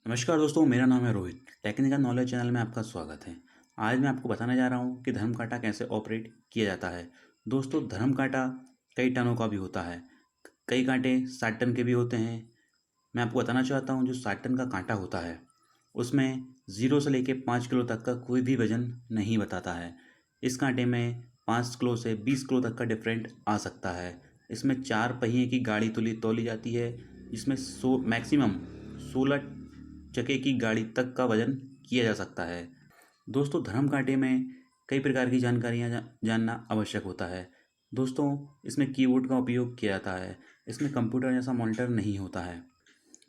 नमस्कार दोस्तों, मेरा नाम है रोहित। टेक्निकल नॉलेज चैनल में आपका स्वागत है। आज मैं आपको बताने जा रहा हूँ कि धर्म कांटा कैसे ऑपरेट किया जाता है। दोस्तों, धर्म कांटा कई टनों का भी होता है। कई कांटे 60 टन के भी होते हैं। मैं आपको बताना चाहता हूँ, जो 60 टन का कांटा होता है उसमें 0 से लेके 5 किलो तक का कोई भी वजन नहीं बताता है। इस कांटे में 5 किलो से 20 किलो तक का डिफरेंट आ सकता है। इसमें 4 पहिए की गाड़ी तोली जाती है, जिसमें मैक्सिमम 16 चक्के की गाड़ी तक का वजन किया जा सकता है। दोस्तों, धर्म कांटे में कई प्रकार की जानकारियाँ जानना आवश्यक होता है। दोस्तों, इसमें कीबोर्ड का उपयोग किया जाता है। इसमें कंप्यूटर जैसा मॉनिटर नहीं होता है।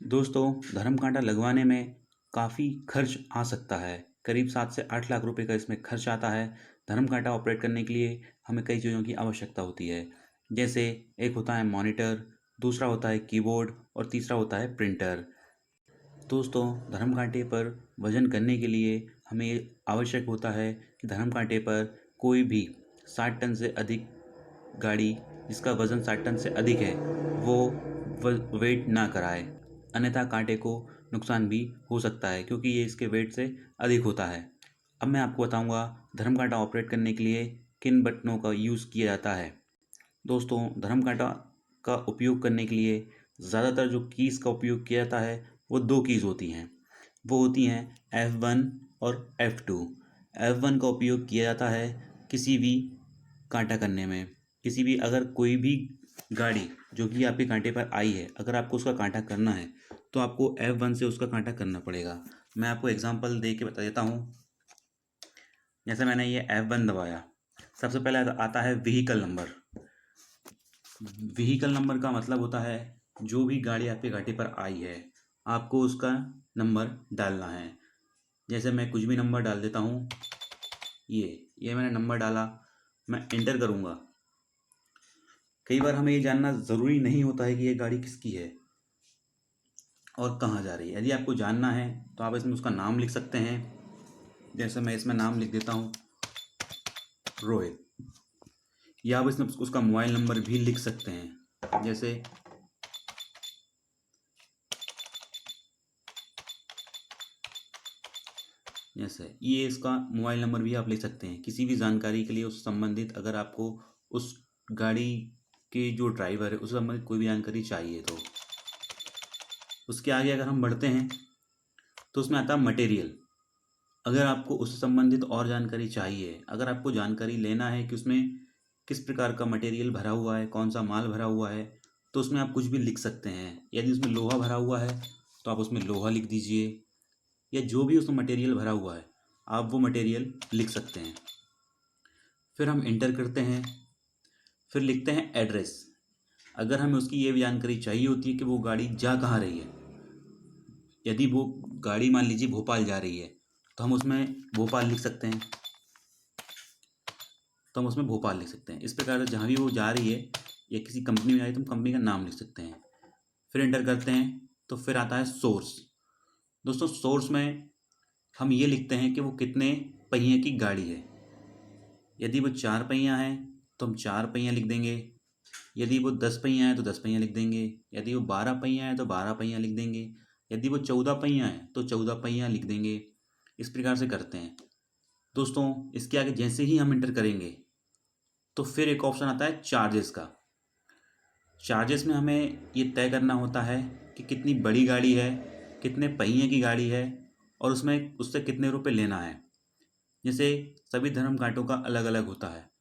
दोस्तों, धर्म कांटा लगवाने में काफ़ी खर्च आ सकता है। करीब 7 से 8 लाख रुपए का इसमें खर्च आता है। धर्म कांटा ऑपरेट करने के लिए हमें कई चीज़ों की आवश्यकता होती है। जैसे एक होता है मॉनिटर, दूसरा होता है कीबोर्ड और तीसरा होता है प्रिंटर। दोस्तों, धर्म कांटे पर वजन करने के लिए हमें ये आवश्यक होता है कि धर्म कांटे पर कोई भी 60 टन से अधिक गाड़ी, जिसका वजन 60 टन से अधिक है, वो वेट ना कराए। अन्यथा कांटे को नुकसान भी हो सकता है, क्योंकि ये इसके वेट से अधिक होता है। अब मैं आपको बताऊंगा धर्म कांटा ऑपरेट करने के लिए किन बटनों का यूज़ किया जाता है। दोस्तों, धर्म कांटा का उपयोग करने के लिए ज़्यादातर जो कीज़ का उपयोग किया जाता है वो 2 कीज़ होती हैं। वो होती हैं F1 और F2। F1 का उपयोग किया जाता है किसी भी कांटा करने में। किसी भी अगर कोई भी गाड़ी जो कि आपके कांटे पर आई है, अगर आपको उसका कांटा करना है तो आपको F1 से उसका कांटा करना पड़ेगा। मैं आपको एग्जांपल दे के बता देता हूँ। जैसे मैंने ये F1 दबाया, सबसे पहले आता है व्हीकल नंबर। व्हीकल नंबर का मतलब होता है जो भी गाड़ी आपके घाटी पर आई है, आपको उसका नंबर डालना है। जैसे मैं कुछ भी नंबर डाल देता हूँ। ये मैंने नंबर डाला, मैं एंटर करूँगा। कई बार हमें ये जानना ज़रूरी नहीं होता है कि ये गाड़ी किसकी है और कहाँ जा रही है। यदि आपको जानना है तो आप इसमें उसका नाम लिख सकते हैं। जैसे मैं इसमें नाम लिख देता हूँ रोहित, या आप इसमें उसका मोबाइल नंबर भी लिख सकते हैं। जैसे ये इसका मोबाइल नंबर भी आप ले सकते हैं किसी भी जानकारी के लिए, उस संबंधित, अगर आपको उस गाड़ी के जो ड्राइवर है उससे संबंधित कोई भी जानकारी चाहिए तो। उसके आगे अगर हम बढ़ते हैं तो उसमें आता है मटेरियल। अगर आपको उससे संबंधित और जानकारी चाहिए, अगर आपको जानकारी लेना है कि उसमें किस प्रकार का मटेरियल भरा हुआ है, कौन सा माल भरा हुआ है, तो उसमें आप कुछ भी लिख सकते हैं। यदि उसमें लोहा भरा हुआ है तो आप उसमें लोहा लिख दीजिए, या जो भी उसमें मटेरियल भरा हुआ है आप वो मटेरियल लिख सकते हैं। फिर हम इंटर करते हैं, फिर लिखते हैं एड्रेस। अगर हमें उसकी ये भी जानकारी चाहिए होती है कि वो गाड़ी जा कहाँ रही है। यदि वो गाड़ी मान लीजिए भोपाल जा रही है तो हम उसमें भोपाल लिख सकते हैं। इस प्रकार से जहाँ भी वो जा रही है या किसी कंपनी में जा रही है तो हम कंपनी का नाम लिख सकते हैं। फिर इंटर करते हैं तो फिर आता है सोर्स। दोस्तों, सोर्स में हम ये लिखते हैं कि वो कितने पहिए की गाड़ी है। यदि वो 4 पहिया है तो हम 4 पहिया लिख देंगे। यदि वो 10 पहिया है तो 10 पहिया लिख देंगे। यदि वो 12 पहिया है तो 12 पहिया लिख देंगे। यदि वो 14 पहिया है तो 14 पहिया लिख देंगे। इस प्रकार से करते हैं। दोस्तों, इसके आगे जैसे ही हम इंटर करेंगे तो फिर एक ऑप्शन आता है चार्जेस का। चार्जेस में हमें ये तय करना होता है कि कितनी बड़ी गाड़ी है, कितने पहिए की गाड़ी है, और उसमें उससे कितने रुपए लेना है। जैसे सभी धर्म घाटों का अलग अलग होता है।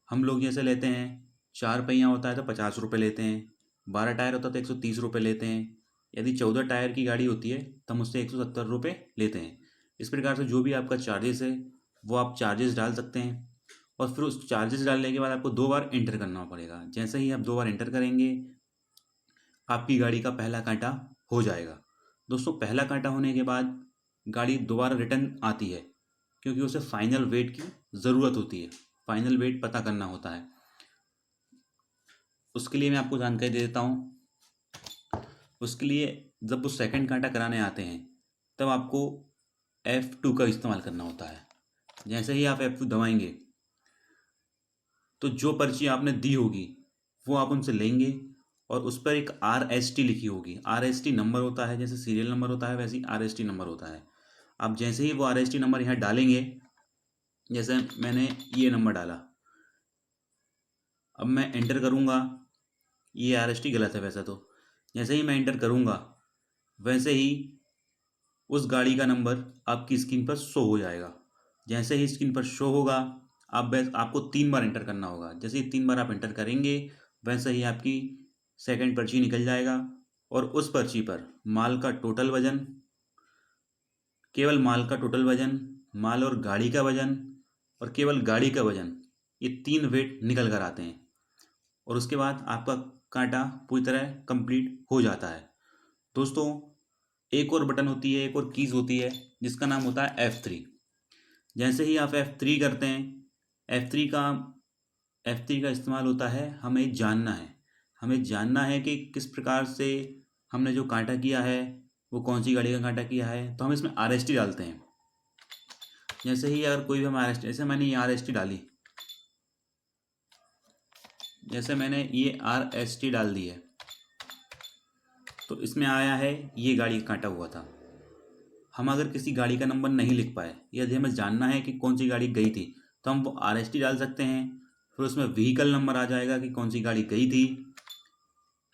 हम लोग जैसे लेते हैं, 4 पहिया होता है तो 50 रुपये लेते हैं, 12 टायर होता है तो 130 रुपये लेते हैं। यदि 14 टायर की गाड़ी होती है तो हम उससे 170 रुपये लेते हैं। इस प्रकार से जो भी आपका चार्जेस है वो आप चार्जेस डाल सकते हैं, और फिर उस चार्जेस डालने के बाद आपको 2 बार एंटर करना पड़ेगा। जैसे ही आप 2 बार एंटर करेंगे आपकी गाड़ी का पहला कांटा हो जाएगा। दोस्तों, पहला कांटा होने के बाद गाड़ी दोबारा रिटर्न आती है, क्योंकि उसे फाइनल वेट की ज़रूरत होती है। फाइनल वेट पता करना होता है। उसके लिए मैं आपको जानकारी दे देता हूँ। उसके लिए जब वो सेकंड कांटा कराने आते हैं तब आपको F2 का इस्तेमाल करना होता है। जैसे ही आप F2 दबाएंगे तो जो पर्ची आपने दी होगी वो आप उनसे लेंगे, और उस पर एक RST लिखी होगी। RST नंबर होता है, जैसे सीरियल नंबर होता है वैसे ही RST नंबर होता है। आप जैसे ही वो RST नंबर यहाँ डालेंगे, जैसे मैंने ये नंबर डाला, अब मैं एंटर करूँगा, ये RST गलत है वैसे तो। जैसे ही मैं एंटर करूँगा वैसे ही उस गाड़ी का नंबर आपकी स्क्रीन पर शो हो जाएगा। जैसे ही स्क्रीन पर शो होगा, आपको 3 बार एंटर करना होगा। जैसे ही 3 बार आप एंटर करेंगे वैसे ही आपकी सेकंड पर्ची निकल जाएगा और उस पर्ची पर माल का टोटल वजन, केवल माल का टोटल वजन, माल और गाड़ी का वजन और केवल गाड़ी का वजन, ये 3 वेट निकल कर आते हैं और उसके बाद आपका कांटा पूरी तरह कंप्लीट हो जाता है। दोस्तों, एक और बटन होती है, एक और कीज़ होती है जिसका नाम होता है F3। जैसे ही आप F3 करते हैं, F3 का इस्तेमाल होता है, हमें जानना है कि किस प्रकार से हमने जो कांटा किया है वो कौन सी गाड़ी का कांटा किया है, तो हम इसमें RST डालते हैं। जैसे ही अगर कोई भी हम RST, जैसे मैंने ये RST डाली, जैसे मैंने ये RST डाल दी है तो इसमें आया है ये गाड़ी का कांटा हुआ था। हम अगर किसी गाड़ी का नंबर नहीं लिख पाए, यदि हमें जानना है कि कौन सी गाड़ी गई थी, तो हम वो RST डाल सकते हैं। फिर उसमें व्हीकल नंबर आ जाएगा कि कौन सी गाड़ी गई थी।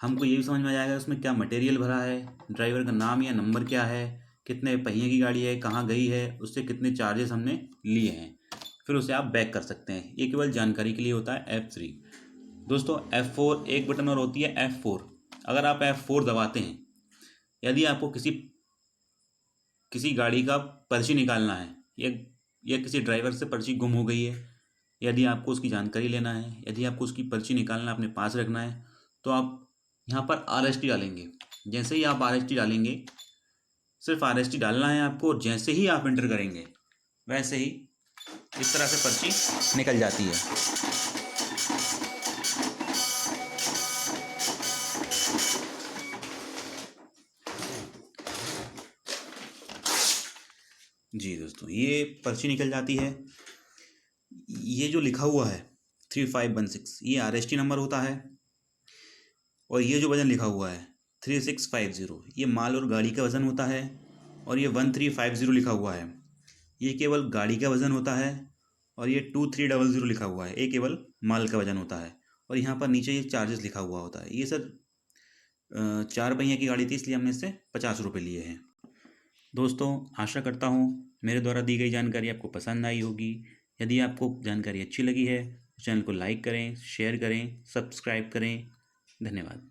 हमको ये भी समझ में आ जाएगा उसमें क्या मटेरियल भरा है, ड्राइवर का नाम या नंबर क्या है, कितने पहिए की गाड़ी है, कहाँ गई है, उससे कितने चार्जेस हमने लिए हैं। फिर उसे आप बैक कर सकते हैं। ये केवल जानकारी के लिए होता है F3। दोस्तों, F4 एक बटन और होती है F4। अगर आप F4 दबाते हैं, यदि आपको किसी गाड़ी का पर्ची निकालना है या किसी ड्राइवर से पर्ची गुम हो गई है, यदि आपको उसकी जानकारी लेना है, यदि आपको उसकी पर्ची निकालना अपने पास रखना है, तो आप यहाँ पर RST डालेंगे। जैसे ही आप RST डालेंगे, सिर्फ RST डालना है आपको, और जैसे ही आप एंटर करेंगे वैसे ही इस तरह से पर्ची निकल जाती है। जी दोस्तों, ये पर्ची निकल जाती है। ये जो लिखा हुआ है 3516, ये RST नंबर होता है और ये जो वज़न लिखा हुआ है 3650, ये माल और गाड़ी का वज़न होता है। और ये 1350 लिखा हुआ है, ये केवल गाड़ी का वज़न होता है। और ये 2300 लिखा हुआ है, ये केवल माल का वज़न होता है। और यहाँ पर नीचे ये चार्जेस लिखा हुआ होता है। ये सर 4 पहिए की गाड़ी थी, इसलिए हमने इससे 50 रुपये लिए हैं। दोस्तों, आशा करता हूँ मेरे द्वारा दी गई जानकारी आपको पसंद आई होगी। यदि आपको जानकारी अच्छी लगी है तो चैनल को लाइक करें, शेयर करें, सब्सक्राइब करें। धन्यवाद।